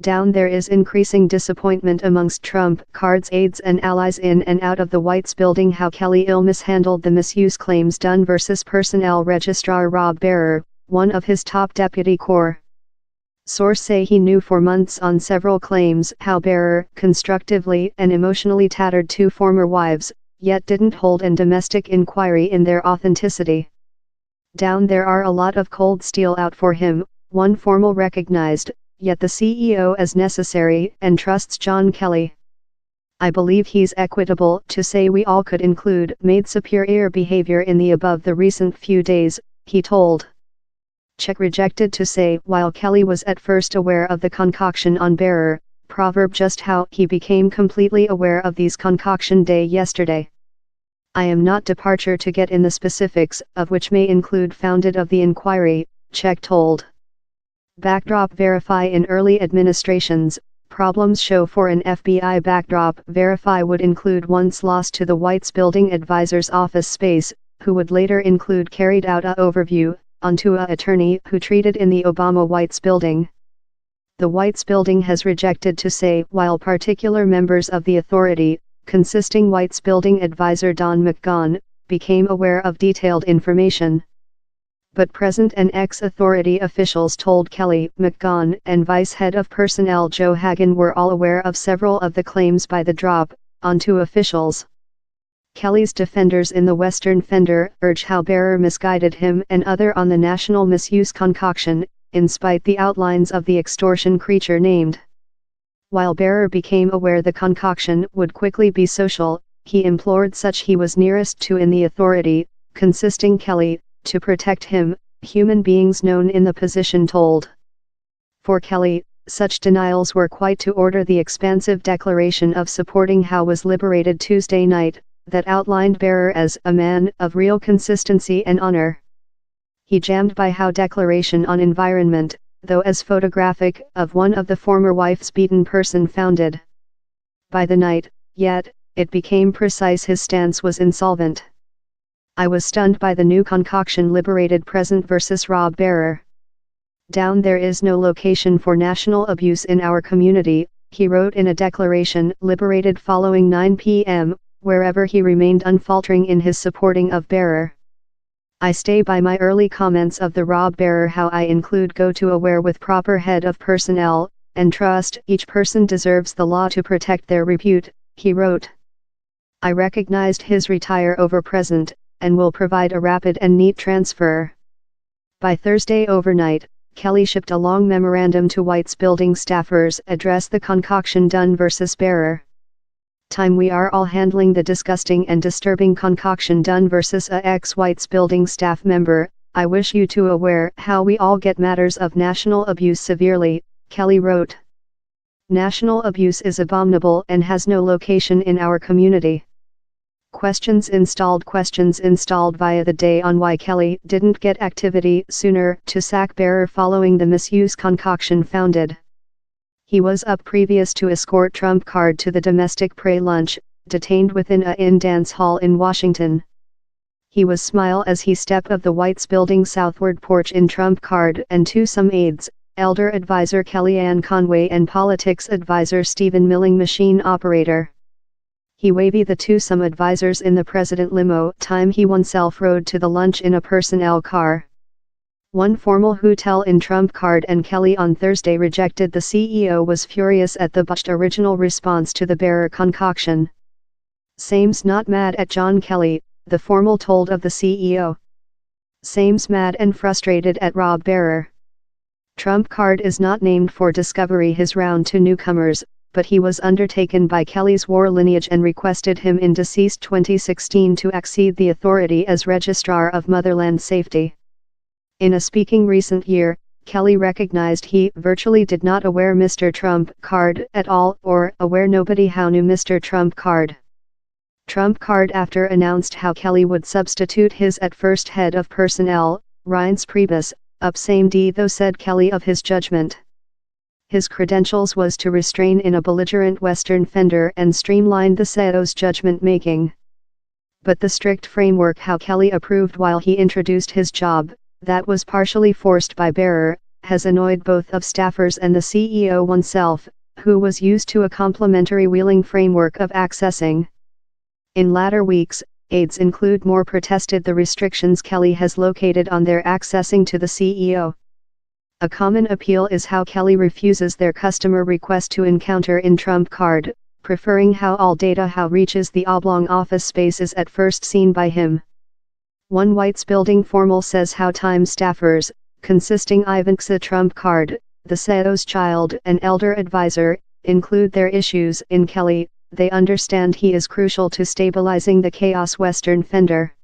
Down there is increasing disappointment amongst Trump Card's aides and allies in and out of the White's building how Kelly mishandled the misuse claims Dunn versus Personnel Registrar Rob Bearer, one of his top deputy corps. Sources say he knew for months on several claims how Bearer constructively and emotionally tattered two former wives, yet didn't hold an domestic inquiry in their authenticity. Down there are a lot of cold steel out for him, one formal recognized, yet the CEO as necessary and trusts John Kelly. I believe he's equitable to say we all could include made superior behavior in the above the recent few days, he told. Check rejected to say while Kelly was at first aware of the concoction on Bearer, proverb just how he became completely aware of these concoction day yesterday. I am not departure to get in the specifics of which may include founded of the inquiry, Check told. Backdrop verify in early administrations, problems show for an FBI backdrop verify would include once lost to the White's building advisor's office space, who would later include carried out a overview, onto a attorney who treated in the Obama White's building. The White's building has rejected to say while particular members of the authority, consisting White's building advisor Don McGahn, became aware of detailed information. But present and ex-authority officials told Kelly, McGahn and Vice Head of Personnel Joe Hagan were all aware of several of the claims by the drop, onto officials. Kelly's defenders in the Western Fender urge how Bearer misguided him and other on the national misuse concoction, in spite the outlines of the extortion creature named. While Bearer became aware the concoction would quickly be social, he implored such he was nearest to in the authority, consisting Kelly, to protect him, human beings known in the position told. For Kelly, such denials were quite to order the expansive declaration of supporting Howe was liberated Tuesday night, that outlined Bearer as a man of real consistency and honor. He jammed by Howe declaration on environment, though as photographic of one of the former wife's beaten person founded. By the night, yet, it became precise his stance was insolvent. I was stunned by the new concoction liberated present versus Rob Bearer. Down there is no location for national abuse in our community, he wrote in a declaration liberated following 9 p.m., wherever he remained unfaltering in his supporting of Bearer. I stay by my early comments of the Rob Bearer how I include go to aware with proper head of personnel, and trust each person deserves the law to protect their repute, he wrote. I recognized his retire over present, and will provide a rapid and neat transfer. By Thursday overnight, Kelly shipped a long memorandum to White's building staffers address the concoction Dunn versus Bearer. Time we are all handling the disgusting and disturbing concoction Dunn versus a ex-White's building staff member, I wish you to aware how we all get matters of national abuse severely, Kelly wrote. National abuse is abominable and has no location in our community. Questions installed via the day on why Kelly didn't get activity sooner to sack Bearer following the misuse concoction founded. He was up previous to escort Trump Card to the domestic prey lunch, detained within a inn dance hall in Washington. He was smile as he stepped of the White's building southward porch in Trump Card and to some aides, elder advisor Kellyanne Conway and politics advisor Stephen Milling machine operator. He wavy the two some advisors in the president limo time he oneself rode to the lunch in a personnel car. One formal hotel in Trump Card and Kelly on Thursday rejected the CEO was furious at the botched original response to the Bearer concoction. Same's not mad at John Kelly, the formal told of the CEO. Same's mad and frustrated at Rob Bearer. Trump Card is not named for discovery his round to newcomers, but he was undertaken by Kelly's war lineage and requested him in deceased 2016 to accede the authority as Registrar of Motherland Safety. In a speaking recent year, Kelly recognized he virtually did not aware Mr. Trump Card at all or aware nobody how knew Mr. Trump Card. Trump Card after announced how Kelly would substitute his at first head of personnel, Reince Priebus, up same day though said Kelly of his judgment. His credentials was to restrain in a belligerent Western Fender and streamline the CEO's judgment-making. But the strict framework how Kelly approved while he introduced his job, that was partially forced by Bearer, has annoyed both of staffers and the CEO oneself, who was used to a complementary wheeling framework of accessing. In latter weeks, aides include more protested the restrictions Kelly has located on their accessing to the CEO. A common appeal is how Kelly refuses their customer request to encounter in Trump Card, preferring how all data how reaches the oblong office space is at first seen by him. One White's Building formal says how time staffers, consisting Ivanxa Trump Card, the CEO's child and elder advisor, include their issues in Kelly. They understand he is crucial to stabilizing the chaos Western fender.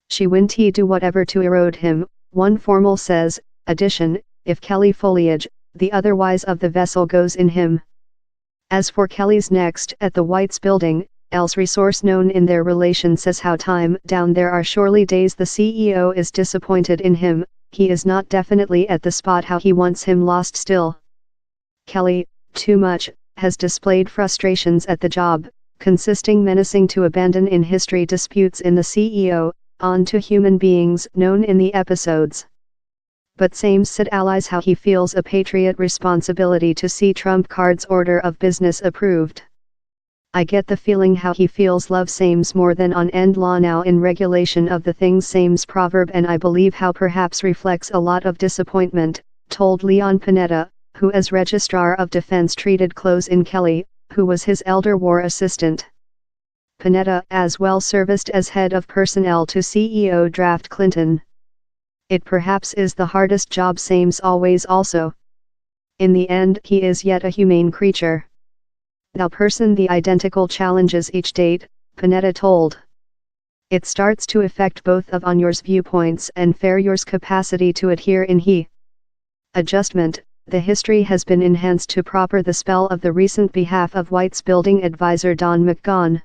She won't do whatever to erode him, one formal says. Addition, if Kelly foliage, the otherwise of the vessel goes in him. As for Kelly's next at the White's Building, else resource known in their relation says how time down there are surely days the CEO is disappointed in him, he is not definitely at the spot how he wants him lost still. Kelly, too much, has displayed frustrations at the job, consisting menacing to abandon in history disputes in the CEO, on to human beings known in the episodes. But Sames said allies how he feels a patriot responsibility to see Trump Card's order of business approved. I get the feeling how he feels love Sames more than on end law now in regulation of the things Sames proverb and I believe how perhaps reflects a lot of disappointment, told Leon Panetta, who as Registrar of Defense treated close in Kelly, who was his elder war assistant. Panetta as well serviced as head of personnel to CEO draft Clinton. It perhaps is the hardest job Sames always also. In the end he is yet a humane creature. Thou person the identical challenges each date, Panetta told. It starts to affect both of on yours viewpoints and fair yours capacity to adhere in he. Adjustment, the history has been enhanced to proper the spell of the recent behalf of White's Building advisor Don McGahn.